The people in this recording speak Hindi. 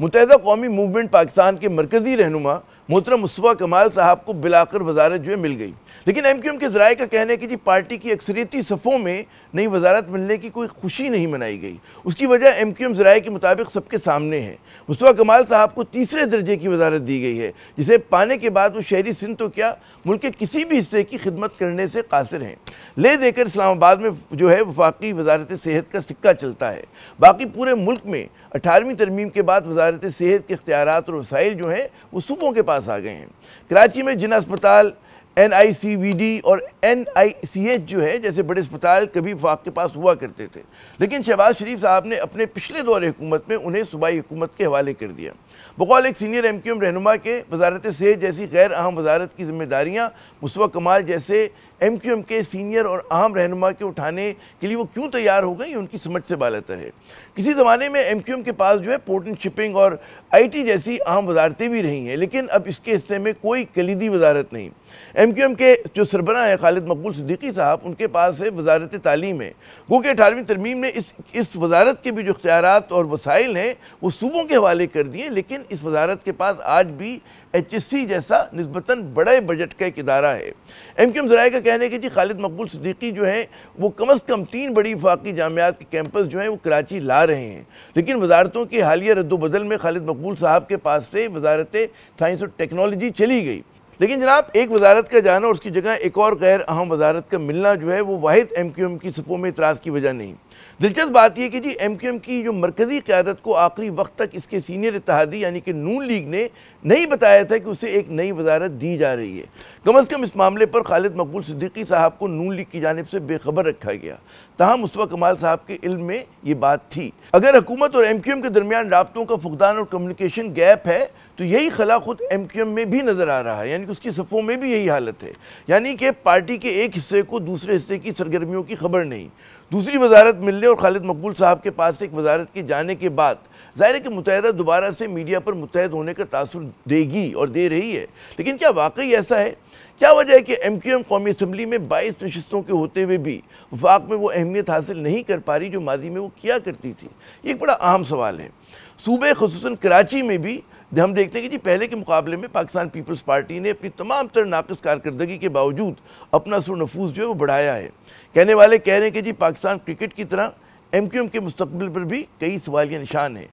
मुत्तहिदा कौमी मूवमेंट पाकिस्तान के मरकज़ी रहनुमा मोहतरम मुस्तफ़ा कमाल साहब को बिलाकर वजारत जो है मिल गई। लेकिन MQM के ज़राए का कहना है कि जी पार्टी की अक्सरियती सफ़ों में नई वजारत मिलने की कोई खुशी नहीं मनाई गई। उसकी वजह MQM ज़राए के मुताबिक सबके सामने है। मुस्तफ़ा कमाल साहब को तीसरे दर्जे की वजारत दी गई है, जिसे पाने के बाद वो शहरी सिंध तो क्या मुल्क के किसी भी हिस्से की खिदमत करने से कासिर हैं। ले देकर इस्लामाबाद में जो है वफाकी वजारत सेहत का सिक्का चलता है। बाकी पूरे मुल्क में 18वीं तरमीम के बाद वजारत सेहत के इख्तियारात और वसाइल जो हैं वो सूबों के पास आ गए हैं। कराची में जिना अस्पताल, NICVD और NICH जो है जैसे बड़े अस्पताल कभी वफाक के पास हुआ करते थे, लेकिन शहबाज शरीफ साहब ने अपने पिछले दौरे हुकूमत में उन्हें सूबाई हुकूमत के हवाले कर दिया। बकौल एक सीनियर MQM रहनुमा के वजारत सेहत जैसी गैर अहम वजारत की जिम्मेदारियाँ मुस्तफ़ा कमाल जैसे MQM के सीनियर और अहम रहनुमा के उठाने के लिए वो क्यों तैयार हो गई, उनकी समझ से बालतर है। किसी ज़माने में MQM के पास जो है पोर्ट एंड शिपिंग और IT जैसी अहम वजारतें भी रही हैं, लेकिन अब इसके हिस्से में कोई कलीदी वजारत नहीं। MQM के जो सरबराह हैं खालिद मकबूल सिद्दीकी साहब, उनके पास है वजारत तालीम है। गो कि 18वीं तरमीम ने इस वजारत के भी जो इख्तियारात और वसाइल हैं वो सूबों के हवाले कर दिए, लेकिन इस वजारत के पास आज भी HSC जैसा निस्बतन बड़े बजट का एक इदारा है। MQM ज़राए का कहना है कि जी खालिद मकबूल सिद्दीकी जो हैं वो कम अज़ कम 3 बड़ी वफाकी जामियात के कैंपस जो हैं वो कराची ला रहे हैं, लेकिन वजारतों की हालिया रद्दोबदल में खालिद मकबूल साहब के पास से वजारत साइंस और टेक्नोलॉजी चली गई। लेकिन जनाब एक वजारत का जाना और उसकी जगह एक और गैर अहम वजारत का मिलना जो है वो वाहिद MQM की सफ़ों में इतराज़ की वजह नहीं। दिलचस्प बात यह कि जी MQM की जो मरकज़ी क़यादत को आखिरी वक्त तक इसके सीनियर इत्तेहादी यानी कि नून लीग ने नहीं बताया था कि उसे एक नई वजारत दी जा रही है। कम अज़ कम इस मामले पर खालिद मकबूल सिद्दीकी साहब को नून लीग की जानिब से बेखबर रखा गया। तहाँ मुस्तफ़ा कमाल साहब के इल्म में ये बात थी। अगर हुकूमत और MQM के दरमियान राब्तों का फुकदान और कम्युनिकेशन गैप है तो यही खला खुद MQM में भी नज़र आ रहा है, यानी कि उसकी सफ़ों में भी यही हालत है। यानी कि पार्टी के एक हिस्से को दूसरे हिस्से की सरगर्मियों की खबर नहीं। दूसरी वजारत मिलने और खालिद मकबूल साहब के पास एक वजारत के जाने के बाद ज़ाहिर है कि मुत्तहिदा दोबारा से मीडिया पर मुत्तहद होने का तासुर देगी और दे रही है। लेकिन क्या वाकई ऐसा है? क्या वजह है कि MQM कौमी असम्बली में 22 नशिस्तों के होते हुए भी वफाक में वो अहमियत हासिल नहीं कर पा रही जो माजी में वो किया करती थी? ये एक बड़ा अहम सवाल है। सूबे खुसूसन कराची में भी हम देखते हैं कि जी पहले के मुकाबले में पाकिस्तान पीपल्स पार्टी ने अपनी तमाम तरह नाक़िस कारकर्दगी के बावजूद अपना सुर नफूज जो है वो बढ़ाया है। कहने वाले कह रहे हैं कि जी पाकिस्तान क्रिकेट की तरह MQM के मुस्तकबिल पर भी कई सवालिया निशान हैं।